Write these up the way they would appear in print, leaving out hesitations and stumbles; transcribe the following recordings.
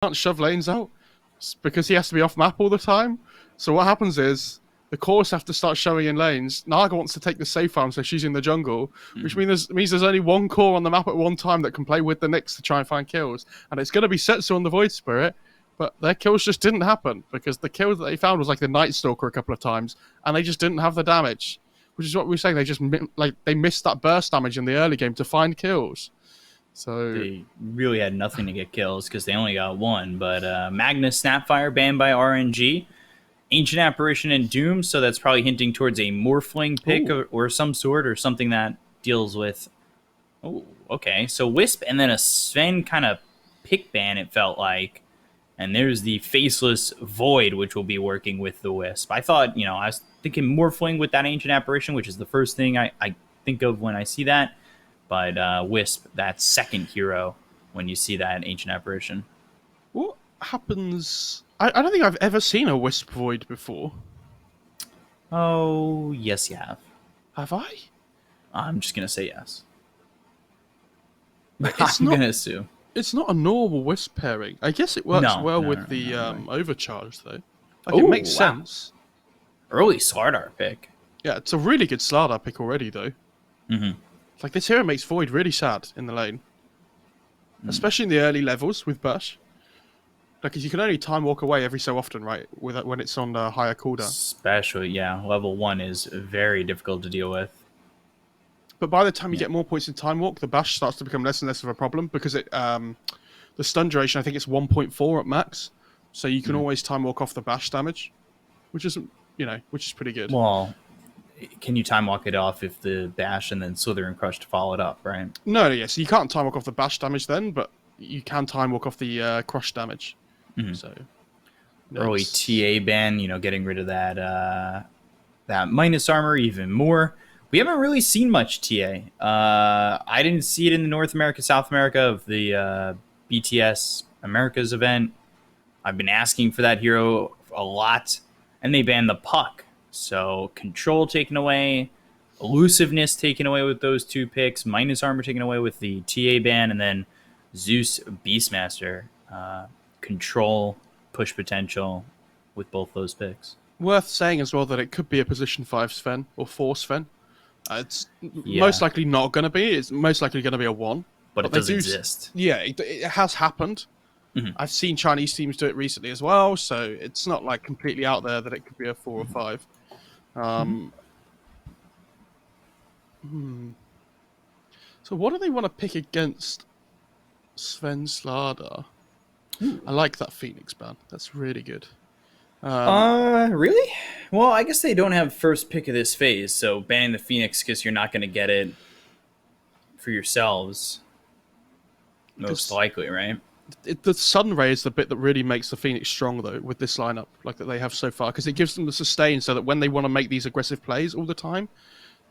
can't shove lanes out because he has to be off map all the time. So what happens is the cores have to start showing in lanes. Naga wants to take the safe farm, so she's in the jungle, which means there's only one core on the map at one time that can play with the Nyx to try and find kills. And it's going to be Setsu on the Void Spirit, but their kills just didn't happen because the kill that they found was like the Night Stalker a couple of times, and they just didn't have the damage. Which is what we were saying. They just they missed that burst damage in the early game to find kills. So they really had nothing to get kills because they only got one. But Magnus Snapfire banned by RNG, Ancient Apparition and Doom. So that's probably hinting towards a Morphling pick or some sort, or something that deals with. Oh, okay. So Wisp and then a Sven kind of pick ban. It felt like. And there's the Faceless Void, which will be working with the Wisp. I thought, I was thinking Morphling with that Ancient Apparition, which is the first thing I think of when I see that. But Wisp, that second hero when you see that Ancient Apparition. What happens? I don't think I've ever seen a Wisp Void before. Oh, yes, you have. Have I? I'm just going to say yes. I'm going to assume. It's not a normal Wisp pairing. I guess it works with the Overcharge, though. It makes sense. Early Slardar pick. Yeah, it's a really good Slardar pick already, though. Like, this hero makes Void really sad in the lane. Especially in the early levels with Bush. Like, you can only time walk away every so often, right? When it's on the higher cooldown. Especially, level 1 is very difficult to deal with. But by the time you get more points in time walk, the bash starts to become less and less of a problem because the stun duration, I think it's 1.4 at max, so you can always time walk off the bash damage, which is pretty good. Well, can you time walk it off if the bash and then Slither and Crush to follow it up, right? No, so you can't time walk off the bash damage then, but you can time walk off the crush damage. So early TA ban, getting rid of that minus armor even more. We haven't really seen much TA. I didn't see it in the North America, South America of the BTS Americas event. I've been asking for that hero a lot, and they banned the puck. So control taken away, elusiveness taken away with those two picks, minus armor taken away with the TA ban, and then Zeus Beastmaster. Control, push potential with both those picks. Worth saying as well that it could be a position 5 Sven or 4 Sven. It's most likely not going to be. It's most likely going to be a 1. But it does exist. Yeah, it has happened. I've seen Chinese teams do it recently as well, so it's not like completely out there that it could be a 4 or 5. So what do they want to pick against Sven Slardar? I like that Phoenix ban. That's really good. Really? Well, I guess they don't have first pick of this phase, so banning the Phoenix because you're not going to get it for yourselves. Most likely, right? The Sunray is the bit that really makes the Phoenix strong, though, with this lineup, like that they have so far, because it gives them the sustain so that when they want to make these aggressive plays all the time,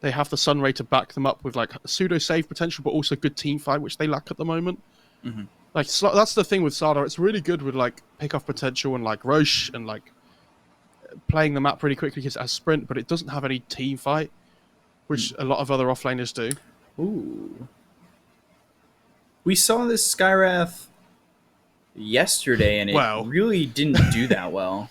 they have the Sunray to back them up with like pseudo save potential, but also good team fight, which they lack at the moment. Like that's the thing with Slardar. It's really good with like pick off potential and like Roche and like playing the map really quickly because it has sprint, but it doesn't have any team fight, which a lot of other offlaners do. Ooh. We saw this Skyrath yesterday, and it really didn't do that well.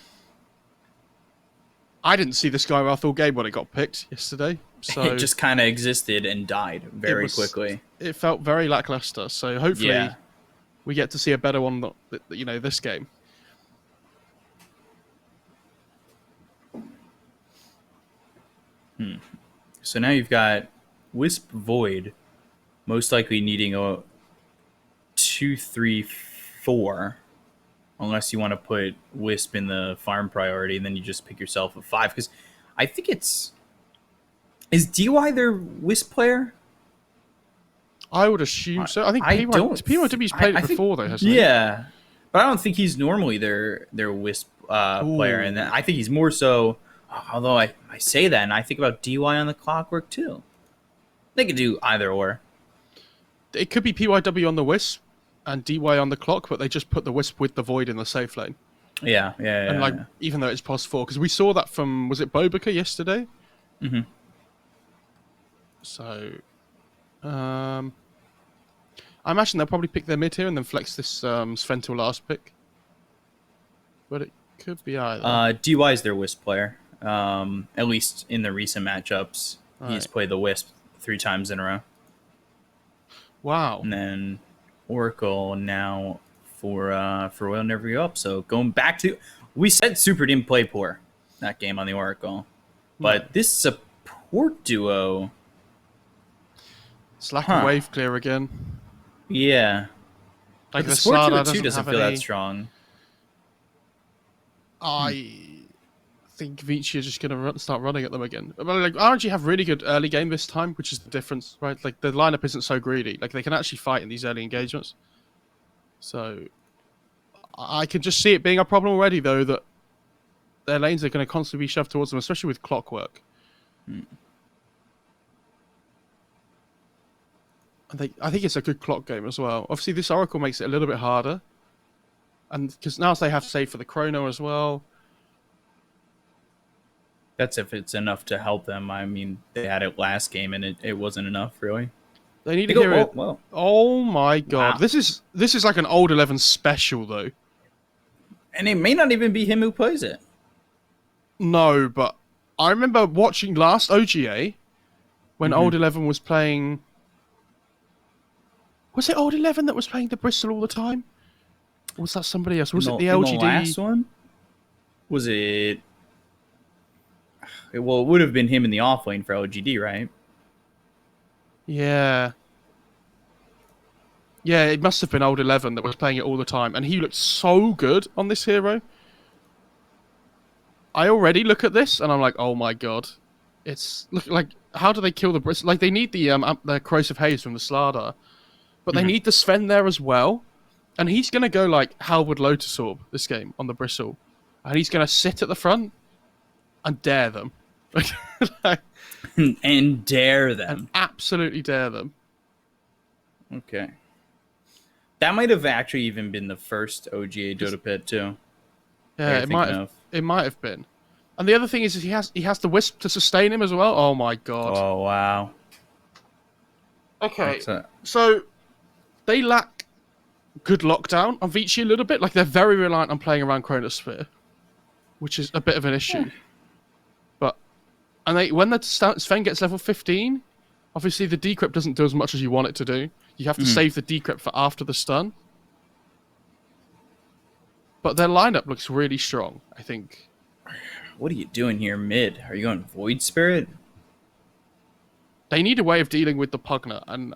I didn't see the Skyrath all game when it got picked yesterday. So it just kind of existed and died very quickly. It felt very lackluster. So hopefully we get to see a better one, this game. So now you've got Wisp Void, most likely needing a 2-3-4, unless you want to put Wisp in the farm priority, and then you just pick yourself a 5. Because I think is DY their Wisp player? I would assume so. I think PYW's played it before, though, hasn't he? Yeah, but I don't think he's normally their Wisp player, and I think he's more so. Although I say that, and I think about DY on the Clockwork too. They could do either or. It could be PYW on the Wisp and DY on the Clock, but they just put the Wisp with the Void in the safe lane. Yeah. Even though it's +4, because we saw that from, was it Bobica yesterday? So, I imagine they'll probably pick their mid here and then flex this Sven till last pick. but it could be either. DY is their Wisp player. At least in the recent matchups, he's Right. played the Wisp 3 times in a row. Wow. And then Oracle now for Royal Never Go Up. So going back to, we said Super didn't play poor that game on the Oracle, but this support duo, Slack and wave clear again. yeah. Like The the support duo Slardar too doesn't have feel any... that strong. I think Vici are just going to start running at them again. But like, RNG have really good early game this time, which is the difference, right? Like the lineup isn't so greedy. Like they can actually fight in these early engagements. So I can just see it being a problem already, though, that their lanes are going to constantly be shoved towards them, especially with clockwork. And I think it's a good clock game as well. Obviously, this Oracle makes it a little bit harder. And because now they have to save for the Chrono as well. That's if it's enough to help them. I mean, they had it last game and it wasn't enough, really. They need to hear it. Well. Oh my god. Wow. This is like an old 11 special, though. And it may not even be him who plays it. No, but I remember watching last OGA when Old 11 was playing... Was it Old 11 that was playing the Bristol all the time? Or was that somebody else? Was it the LGD? In the last one? Was it... Well, it would have been him in the off lane for LGD, right? Yeah. Yeah, it must have been Old 11 that was playing it all the time. And he looked so good on this hero. I already look at this and I'm like, oh my god. It's... Look, like, how do they kill the Bristol? Like, they need the Corrosive Haze from the Slardar. But they need the Sven there as well. And he's going to go like Halberd Lotus Orb this game on the Bristle. And he's going to sit at the front and dare them. And dare them. And absolutely dare them. Okay. That might have actually even been the first OGA Dota pit too. Yeah, it might have been. And the other thing is he has the Wisp to sustain him as well. Oh my god. Oh wow. Okay. So they lack good lockdown on Vici a little bit. Like they're very reliant on playing around Chronosphere, which is a bit of an issue. And when the Sven gets level 15, obviously the decrypt doesn't do as much as you want it to do. You have to save the decrypt for after the stun. But their lineup looks really strong, I think. What are you doing here mid? Are you going Void Spirit? They need a way of dealing with the Pugner, and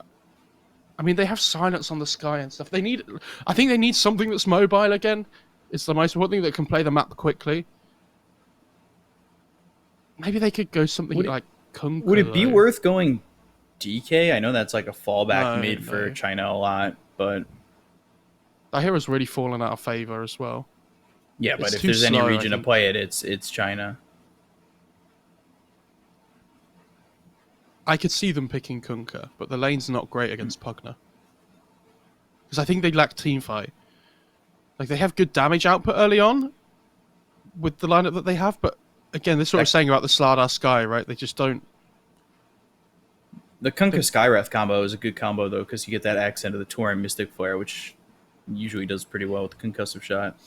I mean they have silence on the sky and stuff. I think they need something that's mobile again. It's the most important thing that can play the map quickly. Maybe they could go something like Kunkka. Would it be worth going DK? I know that's like a fallback mid for China a lot, but that hero's really fallen out of favor as well. Yeah, but if there's any region to play it, it's China. I could see them picking Kunkka, but the lane's not great against Pugner. Because I think they lack teamfight. Like, they have good damage output early on with the lineup that they have, but again, this is what I was saying about the Slardar Sky, right? They just don't... The Kunkka Skywrath combo is a good combo, though, because you get that accent of the Tauren Mystic Flare, which usually does pretty well with the concussive shot.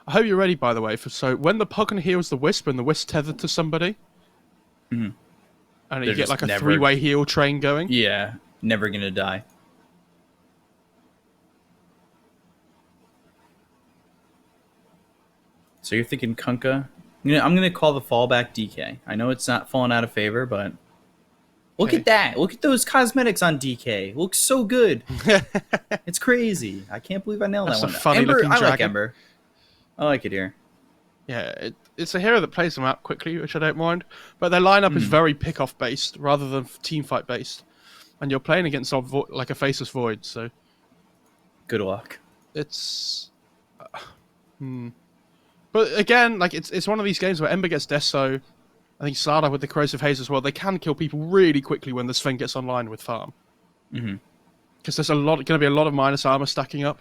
I hope you're ready, by the way. So when the Pugner heals the Wisp and the Wisp tethered to somebody, and you get like a three-way heal train going. Yeah, never gonna die. So you're thinking Kunkka? I'm gonna call the fallback DK. I know it's not falling out of favor, but look at that! Look at those cosmetics on DK. Looks so good. It's crazy. I can't believe I nailed that one. That's a funny-looking dragon. I like Ember. I like it here. Yeah, it's a hero that plays the map quickly, which I don't mind. But their lineup is very pick-off based rather than teamfight based, and you're playing against like a faceless void. So good luck. It's. But again, like it's one of these games where Ember gets Deso. I think Slardar with the Corrosive Haze as well. They can kill people really quickly when the Sven gets online with farm. Because there's going to be a lot of minus armor stacking up.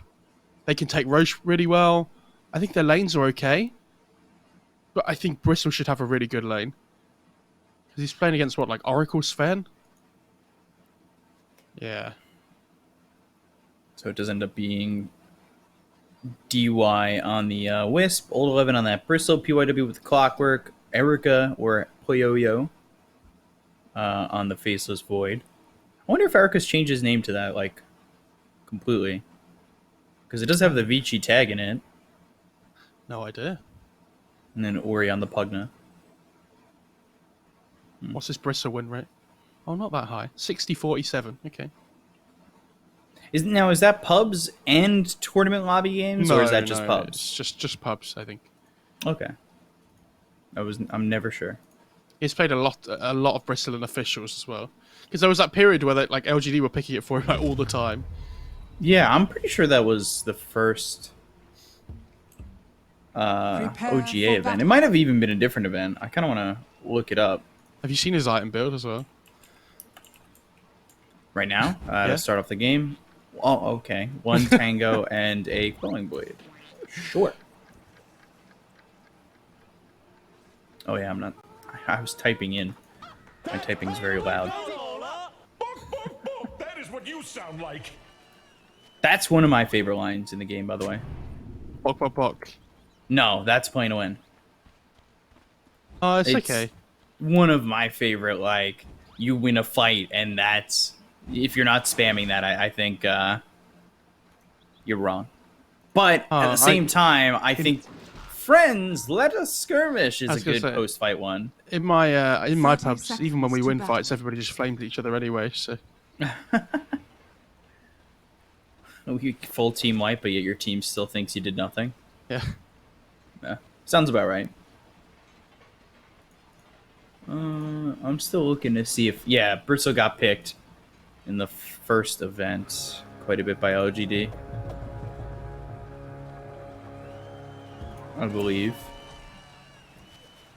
They can take Roche really well. I think their lanes are okay. But I think Bristol should have a really good lane. Because he's playing against what, like Oracle Sven? Yeah. So it does end up being DY on the Wisp, Old 11 on that Bristle, PYW with the Clockwork, Erica or Poyoyo on the Faceless Void. I wonder if Erica's changed his name to that, like, completely. Because it does have the Vici tag in it. No idea. And then Ori on the Pugna. What's his Bristle win rate? Oh, not that high. 60-47. Okay. Is that pubs and tournament lobby games, or is that just pubs? It's just pubs, I think. Okay. I'm never sure. He's played a lot of Bristle and officials as well. Because there was that period where like LGD were picking it for him like all the time. Yeah, I'm pretty sure that was the first OGA event. It might have even been a different event. I kind of want to look it up. Have you seen his item build as well? Right now? To start off the game? Oh, okay. 1 Tango and a Quelling Blade. Sure. Oh, yeah, I was typing in. My typing is very loud. That is what you sound like. That's one of my favorite lines in the game, by the way. Bok, bok, bok. No, that's playing to win. It's okay. One of my favorite, like, you win a fight, and that's... If you're not spamming that, I think you're wrong. But at the same time, I think friends, let us skirmish is a good post-fight one. In my pubs, even when we win fights, everybody just flames each other anyway. So full team wipe, but yet your team still thinks you did nothing. Yeah. Sounds about right. I'm still looking to see if Bristle got picked in the first event quite a bit by LGD, I believe.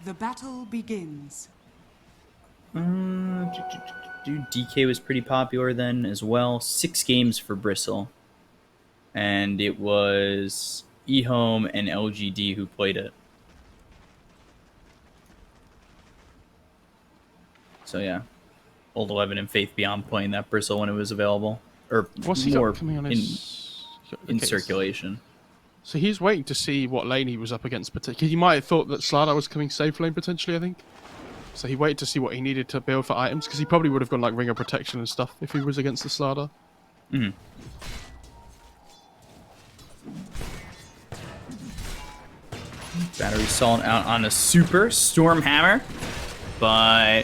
The battle begins. DK was pretty popular then as well. 6 games for Bristle, and it was eHome and LGD who played it. So yeah, Old 11 and Faith Beyond playing that Bristle when it was available, or what's he more got coming on his... in circulation. So he's waiting to see what lane he was up against. He might have thought that Slardar was coming safe lane potentially, I think. So he waited to see what he needed to build for items, because he probably would have gone like Ring of Protection and stuff if he was against the Slardar. Mm-hmm. Battery Assault out on a Super Stormhammer, but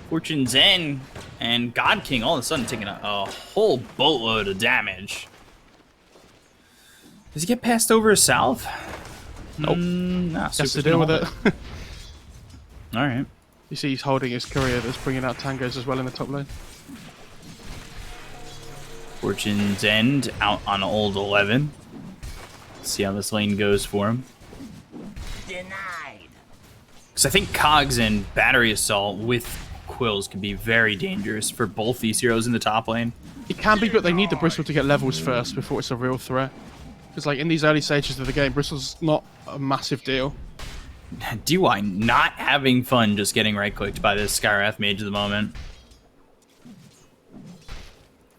Fortune Zen and God King all of a sudden taking a whole boatload of damage. Does he get passed over south? Nope. Nah, Has to deal with it. All right. You see he's holding his courier that's bringing out tangos as well in the top lane. Fortune's End out on Old 11. See how this lane goes for him. Denied. Because I think Cogs and Battery Assault with Quills can be very dangerous for both these heroes in the top lane. It can be, but they need the Bristle to get levels first before it's a real threat. Because like in these early stages of the game, Bristle's not a massive deal. DY not having fun just getting right-clicked by this Skywrath mage at the moment.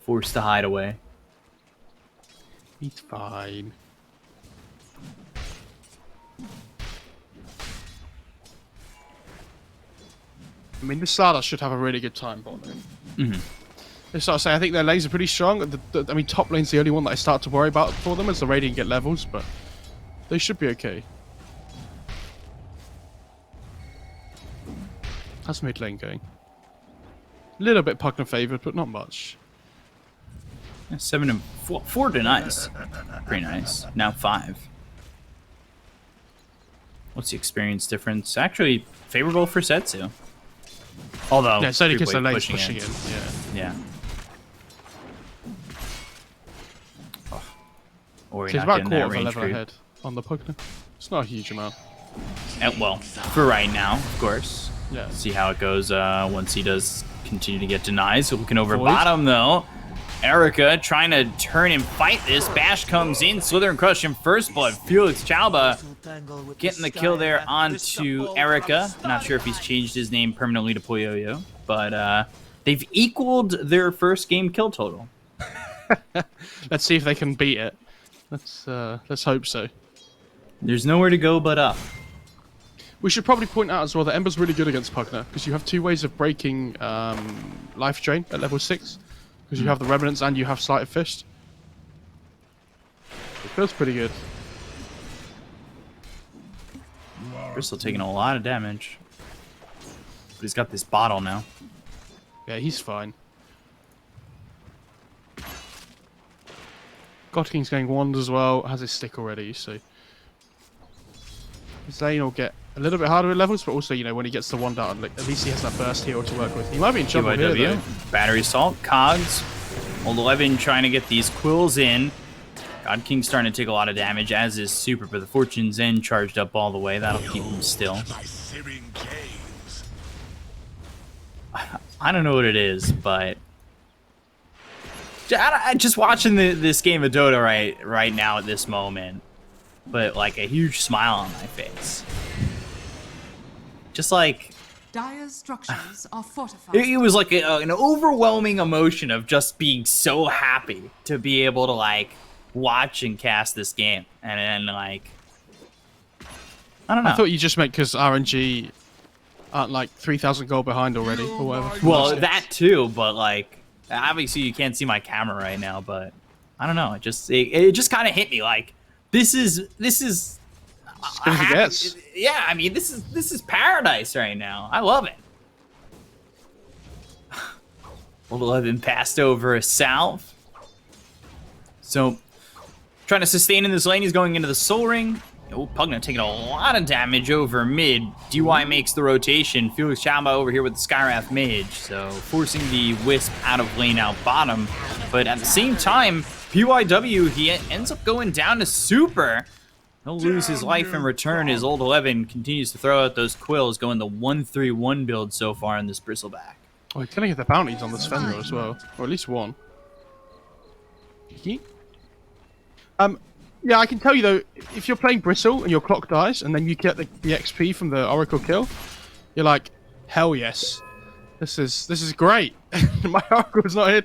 Forced to hide away. He's fine. I mean, the Slardar should have a really good time bot lane. Mm-hmm. They start to say, I think their lanes are pretty strong. I mean, top lane's the only one that I start to worry about for them as the Radiant get levels, but they should be okay. How's mid lane going? A little bit Pugna favoured, but not much. 7 and 4 denies. Pretty nice. Now 5. What's the experience difference? Actually, favorable for Setsu. Although, yeah, it's only because the lane's pushing in. Yeah. Or So he's about a quarter of a level ahead on the Pugna. It's not a huge amount. Well, for right now, of course. Yeah. See how it goes once he does continue to get denied. So looking over Void. bottom, though. Erica trying to turn and fight this. Bash comes in. Slither and Crush him first blood. Felix Chalba getting the kill there onto Erica. Not sure if he's changed his name permanently to Poyoyo. But they've equaled their first game kill total. Let's see if they can beat it. Let's hope so. There's nowhere to go but up. We should probably point out as well that Ember's really good against Pugner because you have two ways of breaking life drain at level 6. Because you have the Remnants and you have Sleight of Fist. It feels pretty good. Bristol taking a lot of damage. But he's got this bottle now. Yeah, he's fine. God King's getting wand as well. Has his stick already, so... Zane will get a little bit harder at levels, but also, you know, when he gets the wand out, at least he has that burst heal to work with. He might be in trouble here, though. Battery Assault, Cogs. Old 11 trying to get these quills in. God King's starting to take a lot of damage, as is Super, but the Fortune's End charged up all the way. That'll keep him still. I don't know what it is, but... Just watching this game of Dota right now at this moment, but like a huge smile on my face. Just like... Dire's structures are fortified. It was like an overwhelming emotion of just being so happy to be able to like watch and cast this game, and then like I don't know. I thought you just meant because RNG aren't like 3,000 gold behind already or whatever. Well, that too, but like obviously you can't see my camera right now, but I don't know. It just kind of hit me like this is. Yeah, I mean this is paradise right now. I love it. Old 11 passed over south. So trying to sustain in this lane, he's going into the Soul Ring. Oh, Pugna taking a lot of damage over mid. DY makes the rotation. Felix Chamba over here with the Skywrath Mage, so forcing the Wisp out of lane out bottom. But at the same time, PYW, he ends up going down to Super. He'll lose his life in return as Old 11 continues to throw out those quills, going the 1-3-1 build so far in this Bristleback. Oh, he's gonna get the bounties on this Fenrir as well, or at least one. Yeah, I can tell you though, if you're playing Bristle and your clock dies, and then you get the XP from the Oracle kill, you're like, hell yes, this is great. My Oracle's not here.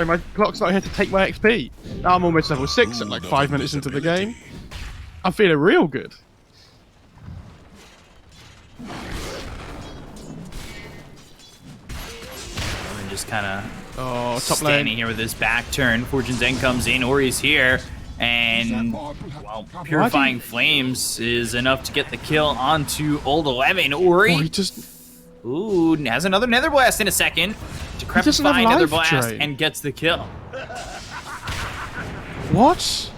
My clock's not here to take my XP. Now I'm almost level 6 at like 5 minutes into the game. I'm feeling real good. And just kind of top standing lane here with his back turned. Fortune's End comes in. Ori's here. And, well, Purifying Flames is enough to get the kill onto Old 11. Ori. Oh, he just... Ooh, has another Nether Blast in a second. Decrepifying Nether Blast and gets the kill. What?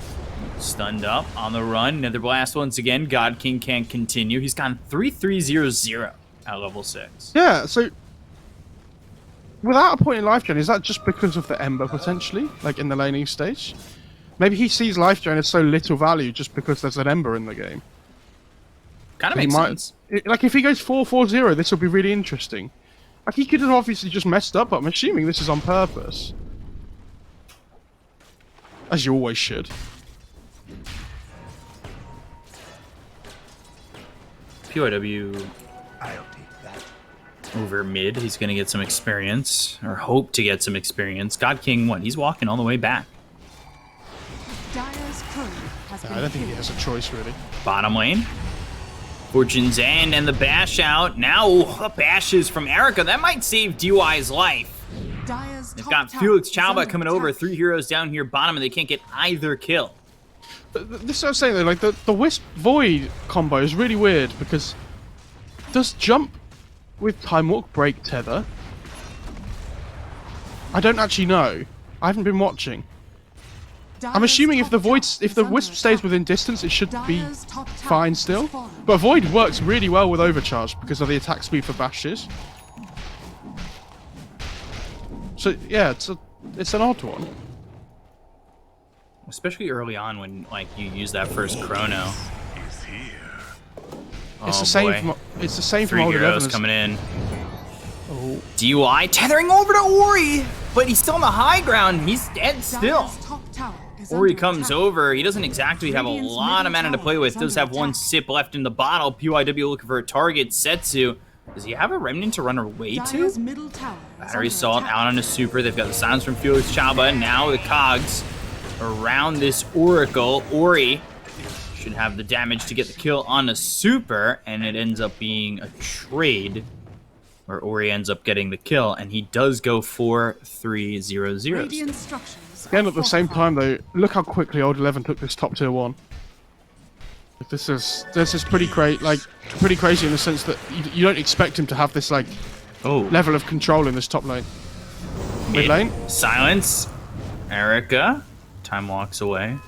Stunned up on the run. Nether Blast once again. God King can't continue. He's gone 3-3-0-0 at level 6. Yeah, so without a point in life drain, is that just because of the Ember potentially, like in the laning stage? Maybe he sees life drain as so little value just because there's an Ember in the game. Kind of makes sense. Like if he goes 4-4-0, this will be really interesting. Like he could have obviously just messed up, but I'm assuming this is on purpose. As you always should. PYW over mid. He's going to get some experience, or hope to get some experience. God King, what? He's walking all the way back. Dire's crew has been I don't think he has a choice, really. Bottom lane. Fortune's End and the bash out. Now, bashes from Erica. That might save DY's life. They've got Felix Chauba coming over. 3 heroes down here bottom, and they can't get either kill. But this is what I'm saying though, like the Wisp Void combo is really weird because does jump with Time Walk break tether? I don't actually know. I haven't been watching. I'm assuming if the Wisp stays within distance, it should be fine still. But Void works really well with Overcharge because of the attack speed for bashes. So yeah, it's an odd one. Especially early on when like you use that first chrono. It's the same. It's the same from 3 Old heroes 11. coming in. DUI tethering over to Ori, but he's still on the high ground. He's dead still. Ori comes over. He doesn't exactly have a lot of mana to play with. Does have one sip left in the bottle. PYW looking for a target. Setsu. Does he have a remnant to run away to? Battery Assault out on a Super. They've got the silence from Felix Chauba. And now the Cogs around this Oracle. Ori should have the damage to get the kill on a super, and it ends up being a trade where Ori ends up getting the kill, and he does go 4-3-0-0. Radiant structures Again, are at the same fortified. time, though, look how quickly Old 11 took this top tier 1. Like, this is pretty pretty crazy in the sense that you don't expect him to have this like level of control in this top lane. Mid lane. Silence. Erica. Time walks away.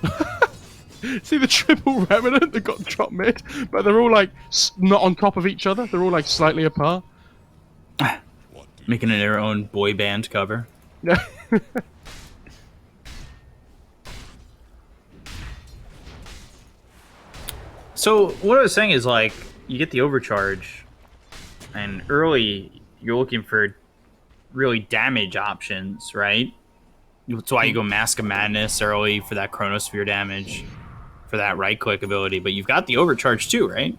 See the triple remnant that got dropped mid, but they're all like not on top of each other. They're all like slightly apart. Making it their own boy band cover. Yeah. So what I was saying is, like, you get the overcharge, and early you're looking for really damage options, right? That's why you go Mask of Madness early for that Chronosphere damage, for that right-click ability. But you've got the overcharge too, right?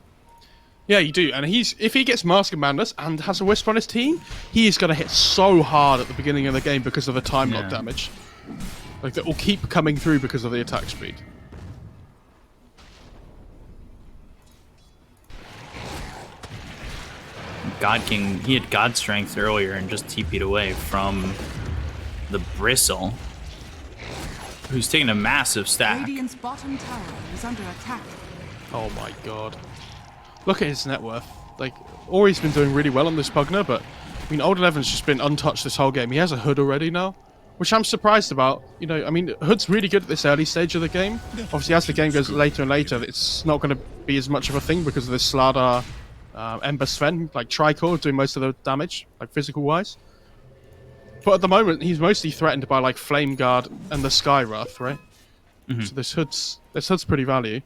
Yeah, you do. And if he gets Mask of Madness and has a Wisp on his team, he is going to hit so hard at the beginning of the game because of the time lock damage. Like, that will keep coming through because of the attack speed. God King, he had God Strength earlier and just TP'd away from the Bristle, who's taking a massive stack. Radiant's bottom tower is under attack. Oh my god. Look at his net worth. Like, Ori's been doing really well on this Pugner, but I mean, Old 11's just been untouched this whole game. He has a Hood already now, which I'm surprised about. You know, I mean, Hood's really good at this early stage of the game. Obviously, as the game goes later and later, it's not going to be as much of a thing because of this Slardar, Ember Sven, like Tricore, doing most of the damage, like physical-wise. But at the moment, he's mostly threatened by like Flame Guard and the Sky Wrath, right? So this Hood's pretty value.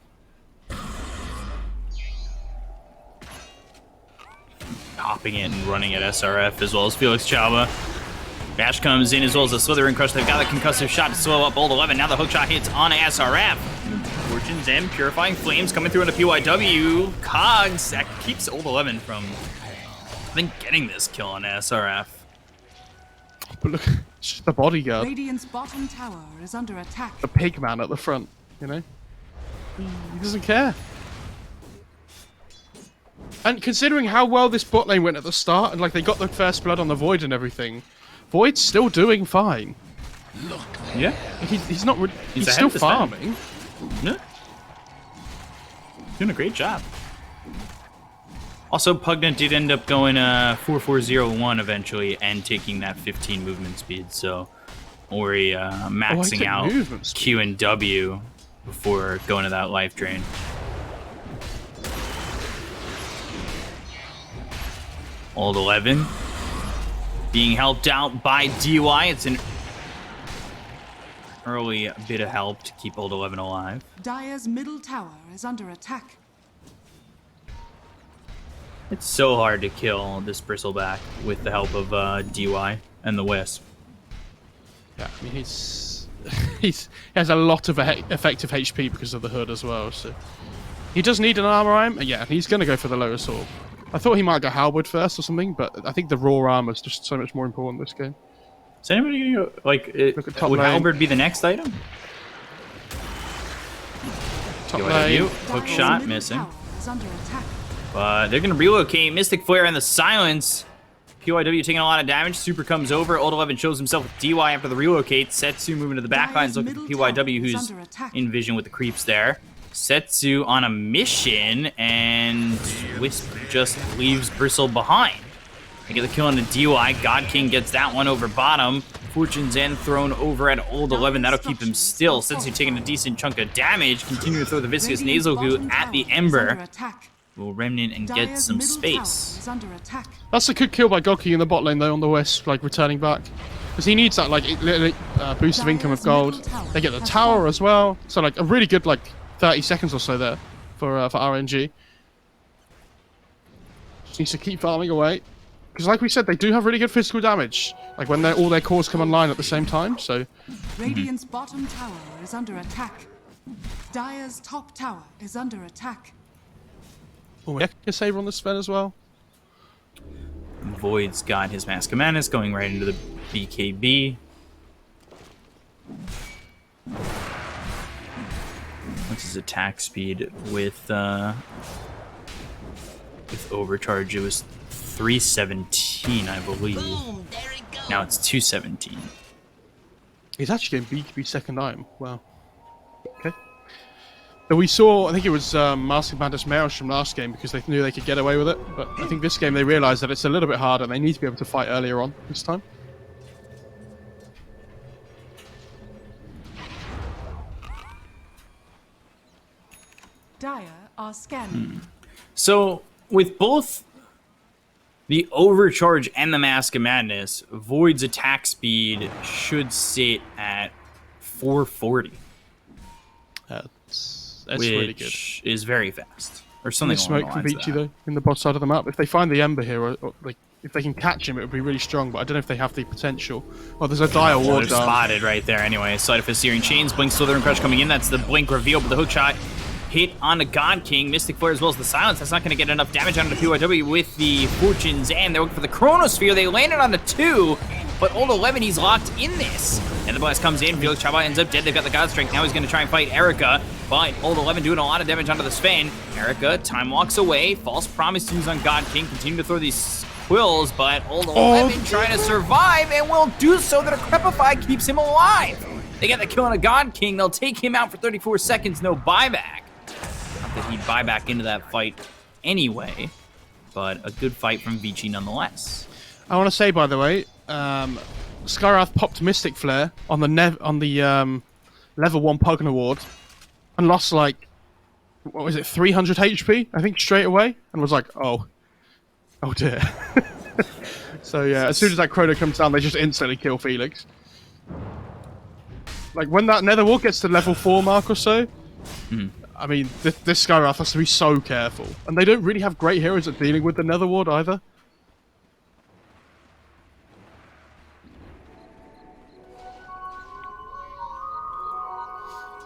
Hopping in and running at SRF as well as Felix Chaba. Bash comes in as well as the Slithering Crush. They've got the concussive shot to slow up Old 11. Now the hook shot hits on SRF. Fortune's End, Purifying Flames coming through into PYW. Cogs, that keeps Old 11 from, I think, getting this kill on SRF. But look, it's just the bodyguard, Radiant's bottom tower is under attack. the pig man at the front, you know? He doesn't care. And considering how well this bot lane went at the start, and like they got the first blood on the Void and everything, Void's still doing fine. Yeah. Like, he's not. He's ahead still of the spend. farming. Yeah. Doing a great job. Also, Pugnet did end up going 4-4-0-1 eventually and taking that 15 movement speed. So, Ori maxing out movement speed. Q and W before going to that life drain. Old 11 being helped out by DY. It's an early bit of help to keep Old 11 alive. Dire's middle tower is under attack. It's so hard to kill this Bristleback with the help of DY and the Wisp. Yeah, I mean he has a lot of effective HP because of the Hood as well. So he does need an armor item. Yeah, he's gonna go for the lower sword. I thought he might go Halberd first or something, but I think the raw armor is just so much more important this game. Is anybody gonna go, like, Look at top would lane. Halberd be the next item? Top PYW, lane. hook Dire's shot, middle missing. tower is under attack. But they're gonna relocate. Mystic Flare and the Silence. PYW taking a lot of damage. Super comes over. Old 11 shows himself with DY after the relocate. Setsu moving to the back lines, looking for middle PYW, tower is who's under attack. in vision with the creeps there. Setsu on a mission, and Wisp just leaves Bristle behind. They get the kill on the DY. God King gets that one over bottom. Fortune's End thrown over at Old 11. That'll keep him still. Setsu taking a decent chunk of damage. Continue to throw the Viscous Radiant's Nasal Goo bottom at the tower is under Ember. attack. Will Remnant and get Dire's some middle space. tower is under attack. That's a good kill by Godking in the bot lane though on the Wisp, like returning back. Because he needs that like boost of income of gold. They get the tower as well. So like a really good like 30 seconds or so there for RNG. Just needs to keep farming away. Because like we said, they do have really good physical damage. Like when all their cores come online at the same time, so... Radiant's bottom tower is under attack. Dire's top tower is under attack. Oh, yeah, a saber on the Sven as well. Void's got his Mask of Madness going right into the BKB. Void's attack speed with overcharge. It was 317, I believe. Boom, there it goes. Now it's 217. He's actually getting BKB second item. Wow. Okay. But we saw, I think it was Mask of Madness Males from last game because they knew they could get away with it. But I think this game they realised that it's a little bit harder and they need to be able to fight earlier on this time. Dire are scanning. So with both the overcharge and the Mask of Madness, Void's attack speed should sit at 440. That's which really good. is very fast. Or something Nice along smoke the from lines of Vici that. though, in the bot side of the map. If they find the Ember here, or, like if they can catch him, it would be really strong. But I don't know if they have the potential. Well, there's a dire Well, ward they're down. spotted right there anyway. Sleight of Fist, Searing Chains, Blink, Slithering Crush coming in. That's the Blink reveal, but the hook shot hit on the God King. Mystic Flare as well as the Silence. That's not going to get enough damage onto the PYW with the Fortunes, and they're looking for the Chronosphere. They landed on the 2, but Old 11, he's locked in this. And the blast comes in. Felix Chaba ends up dead. They've got the God Strength. Now he's going to try and fight Erica, but Old 11 doing a lot of damage onto the Sven. Erica, time walks away. False Promise used on God King. Continue to throw these quills, but Old 11 trying to survive and will do so. That a Crepify keeps him alive. They get the kill on a God King. They'll take him out for 34 seconds. No buyback. Not that he'd buy back into that fight anyway, but a good fight from Vici nonetheless. I want to say, by the way, Skyrath popped Mystic Flare on the level 1 Pugna Award and lost like, what was it, 300 HP, I think, straight away, and was like, oh dear. So yeah, as soon as that Chrono comes down, they just instantly kill Felix. Like when that Nether Ward gets to level 4 mark or so, I mean, this Skyrath has to be so careful, and they don't really have great heroes at dealing with the Nether Ward either.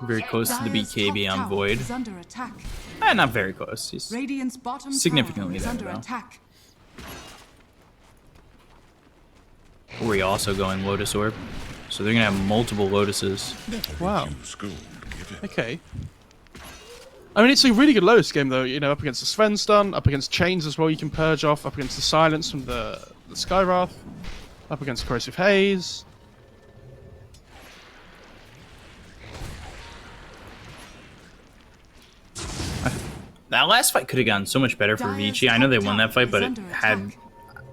Very close to the Dire's BKB top on tower Void. is under attack. Not very close. He's Radiant's bottom significantly tower is there, under though. attack. Were we also going Lotus Orb? So they're gonna have multiple Lotuses. Wow. Okay. I mean, it's a really good Lotus game, though. You know, up against the Sven stun, up against Chains as well. You can purge off, up against the Silence from the Skyrath, up against Corrosive Haze. That last fight could have gone so much better for Vici. I know they won that fight, but it had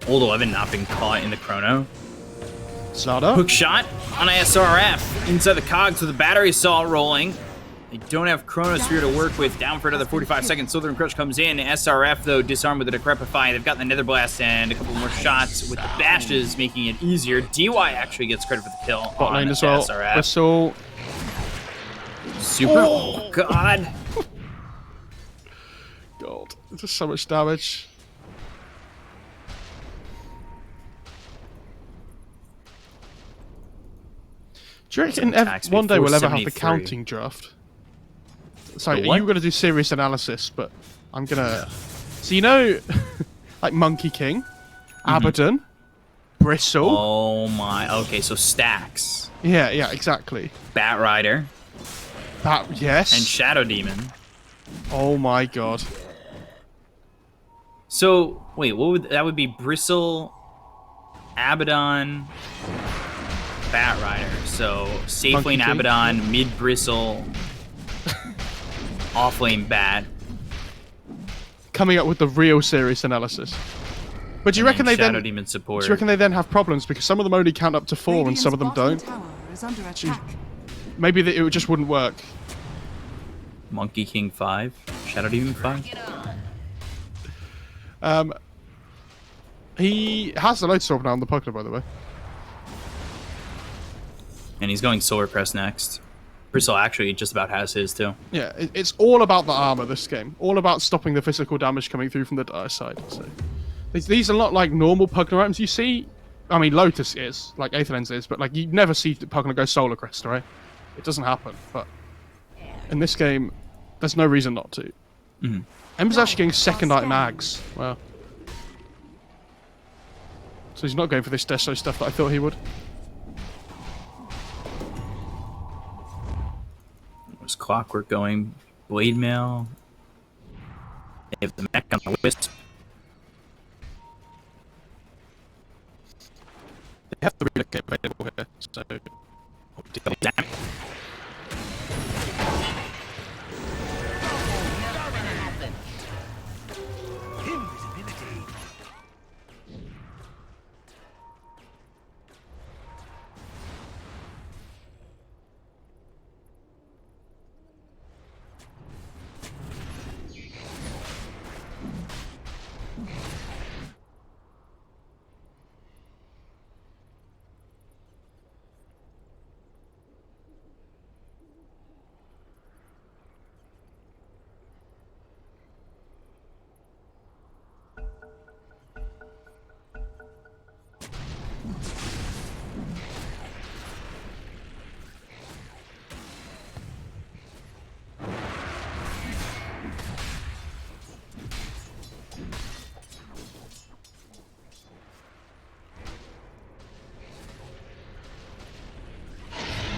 Old 11 not been caught in the Chrono. It's not up. Hook shot on a SRF inside the cogs with the battery assault rolling. They don't have Chronosphere to work with. Down for another 45 seconds. Southern Crush comes in. SRF, though, disarmed with the Decrepify. They've got the Nether Blast and a couple more shots with the bashes, making it easier. DY actually gets credit for the kill Bot on lane as well. SRF. Whistle. Super. Oh, God. God, it's just so much damage. Do you reckon Attack speed, one day we'll ever have the 473. counting draft? Sorry, The what? you were going to do serious analysis, but I'm going to... So you know, like Monkey King, Abaddon, Bristle. Oh, my. Okay, so stacks. Yeah, exactly. Bat Rider Yes. and Shadow Demon. Oh my god. So, wait, what would that would be? Bristle, Abaddon, Bat Rider. So, safe Monkey lane King. Abaddon, mid Bristle, off lane Bat. Coming up with the real serious analysis. But do you reckon they Shadow then... Demon support. Do you reckon they then have problems because some of them only count up to 4 and some of them Radiant's don't? bottom tower is under attack. Maybe it just wouldn't work. Monkey King 5, Shadow Demon 5. He has the Lotus Orb now on the Pokemon, by the way. And he's going Solar Crest next. Bristle actually just about has his too. Yeah, it's all about the armor, this game. All about stopping the physical damage coming through from the dire side. So these are not like normal Pokemon items you see. I mean, Lotus is, like Aetherlens is, but like you never see the Pokemon go Solar Crest, right? It doesn't happen, but in this game, there's no reason not to. Ember's actually getting second item mags. Wow. So he's not going for this Deso stuff that I thought he would. There's Clockwork going Blade Mail. They have the mech on the Wisp. They have the relocate available here, so Damn it. Invisibility.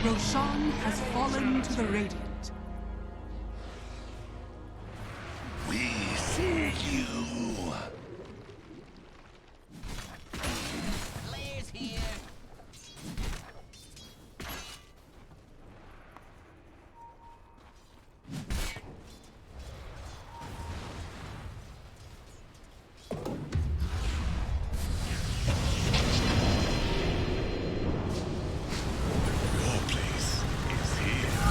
Roshan has fallen to the Radiant. We see you. Players here. Your place is here.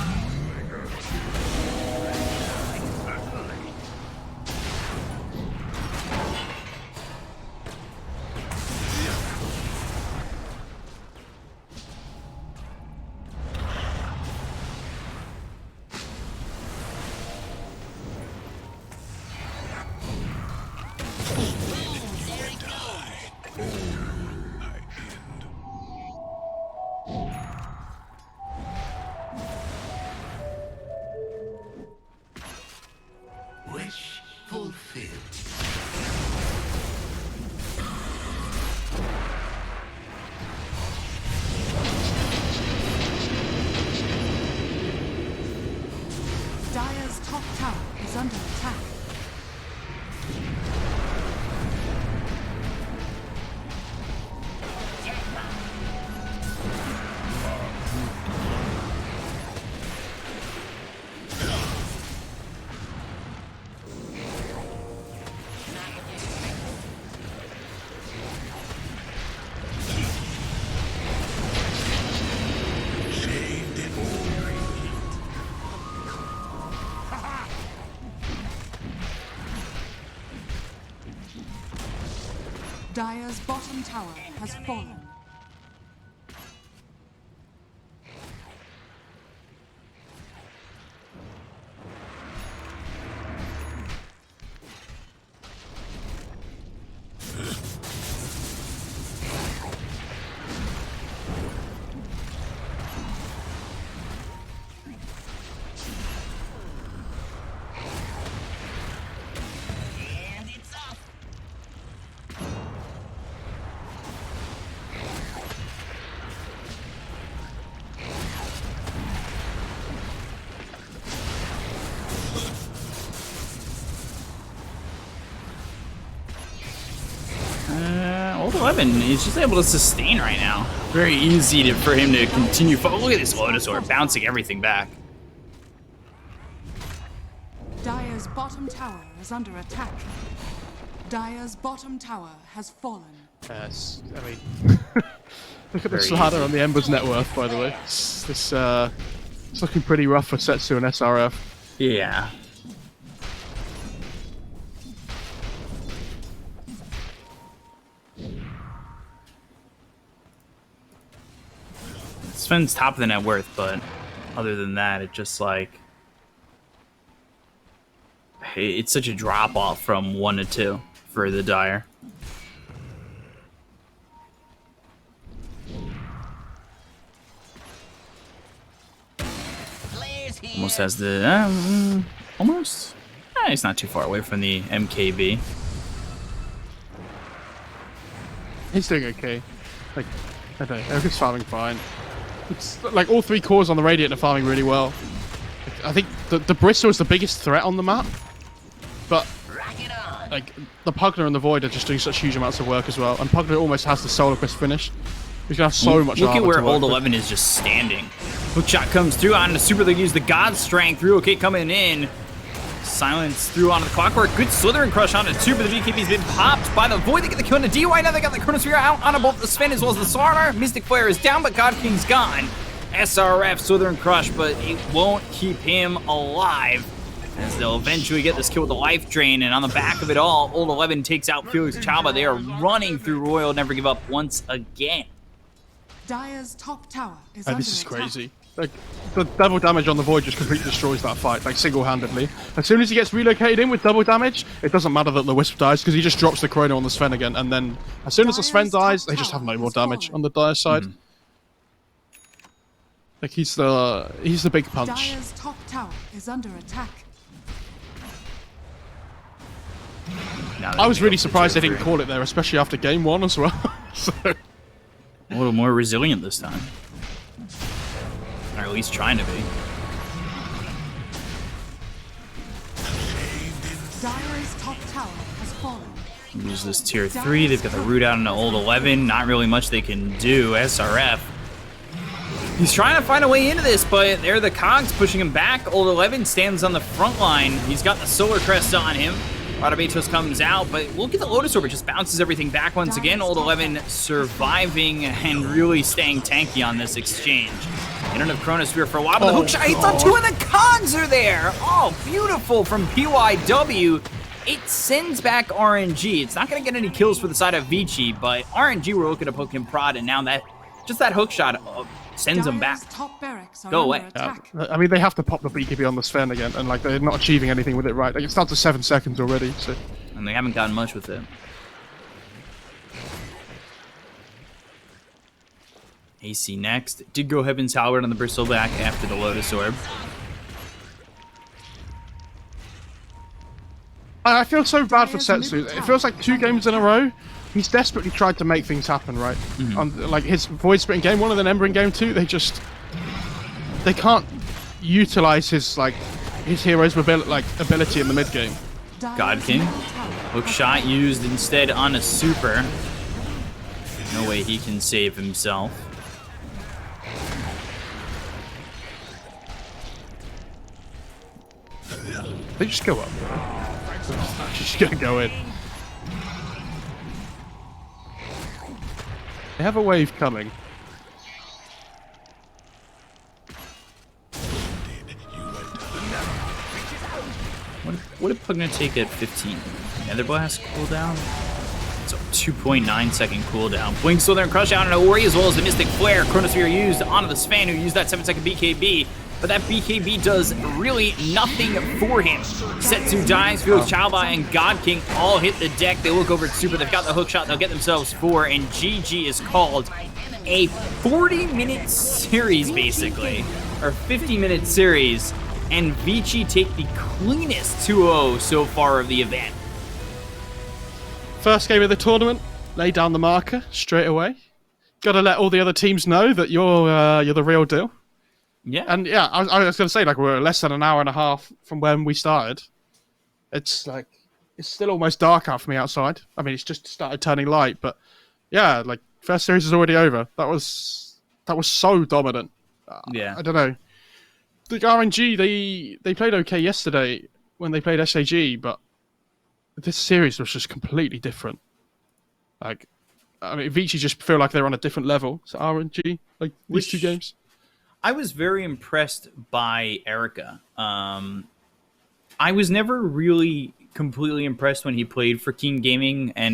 Wish fulfilled. Dire's top tower is under attack. Shaved in glory. Dire's bottom tower has fallen. And it's up. Old 11 is just able to sustain right now. Very easy for him to continue. Look at this Lotus Orb bouncing everything back. Dire's bottom tower is under attack. Dire's bottom tower has fallen. yes, I mean, look at Very this ladder easy. on the Ember's net worth, by the way. It's looking pretty rough for Setsu and SRF. Yeah. Sven's top of the net worth, but other than that, it just like it's such a drop off from 1 to 2 for the Dire. Players here. Almost has the almost. He's not too far away from the MKB. He's doing okay. Like, I don't know, everything's farming fine. It's like all 3 cores on the Radiant are farming really well. I think the Bristle is the biggest threat on the map, but Rock it on. like the Pugner and the Void are just doing such huge amounts of work as well. And Pugner almost has the Solar Quest finish. He's gonna have so much. Look at armor where to work Old with. 11 is just standing. Hookshot comes through onto Super. They use the God Strength. Relocate coming in. Silence through onto the Clockwork. Good Slithering Crush onto Super. The BKB's been popped by the Void. They get the kill on the DY. Now they got the Chronosphere out onto both the Sven as well as the Sarnar. Mystic Flare is down, but God King's gone. SRF Slithering Crush, but it won't keep him alive, as they'll eventually get this kill with the Life Drain. And on the back of it all, Old 11 takes out Felix Chaba. They are running through Royal Never Give Up once again. Dire's top tower is under This is attack. crazy. Like the double damage on the Void just completely destroys that fight, like single-handedly. As soon as he gets relocated in with double damage, it doesn't matter that the Wisp dies because he just drops the Chrono on the Sven again, and then as soon as the Sven dies, they just have no more damage on the Dire side. Like he's the big punch. Dire's top tower is under attack. Now I was they really go for surprised they tier didn't three. call it there, especially after game 1 as well. So A little more resilient this time. Or at least trying to be. Dire's top tower has fallen. Use this tier 3. They've got the root out into Old 11. Not really much they can do. SRF. He's trying to find a way into this, but they're the cogs pushing him back. Old 11 stands on the front line. He's got the Solar Crest on him. Radabatos comes out, but look at the Lotus Orb. It just bounces everything back once again. Old 11 surviving and really staying tanky on this exchange. They don't have Chronosphere for a while, but the hookshot hits on 2 and the cogs are there. Oh, beautiful from PYW. It sends back RNG. It's not going to get any kills for the side of Vici, but RNG were looking to poke him prod, and now that just that hookshot sends him back. Dire's top barracks are Go under away. attack. I mean, they have to pop the BKB on the Sven again, and like they're not achieving anything with it right. Like it's down to 7 seconds already. So And they haven't gotten much with it. AC next. Did go Heaven's Howard on the Bristleback after the Lotus Orb. I feel so bad for Dire's Setsu. middle It feels like 2 tower games in a row. He's desperately tried to make things happen, right? On like his Void Spit in game 1 and then Ember in game 2, they can't utilize his hero's ability in the mid game. Dire's God King. middle tower Hook shot used instead on a Super. No way he can save himself. They just go up. Just gonna go in. They have a wave coming. What did Pugna take at 15? Nether Blast cooldown? It's a 2.9 second cooldown. Blink still there and crush out on Ori as well as the Mystic Flare. Chronosphere used onto the Sven who used that 7-second BKB. But that BKB does really nothing for him. Setsu dies, Felix Chalba and God King all hit the deck. They look over at Super. They've got the hook shot. They'll get themselves 4. And GG is called a 40-minute series, basically. Or 50-minute series. And Vici take the cleanest 2-0 so far of the event. First game of the tournament, lay down the marker straight away. Got to let all the other teams know that you're the real deal. Yeah. And yeah, I was going to say, like, we're less than an hour and a half from when we started. It's like, it's still almost dark out for me outside. I mean, it's just started turning light, but yeah, like, first series is already over. That was so dominant. Yeah. I don't know. The RNG, they played okay yesterday when they played SAG, but this series was just completely different. Like, I mean, Vici just feel like they're on a different level. So RNG, like, these 2 games. I was very impressed by Erica. I was never really completely impressed when he played for King Gaming and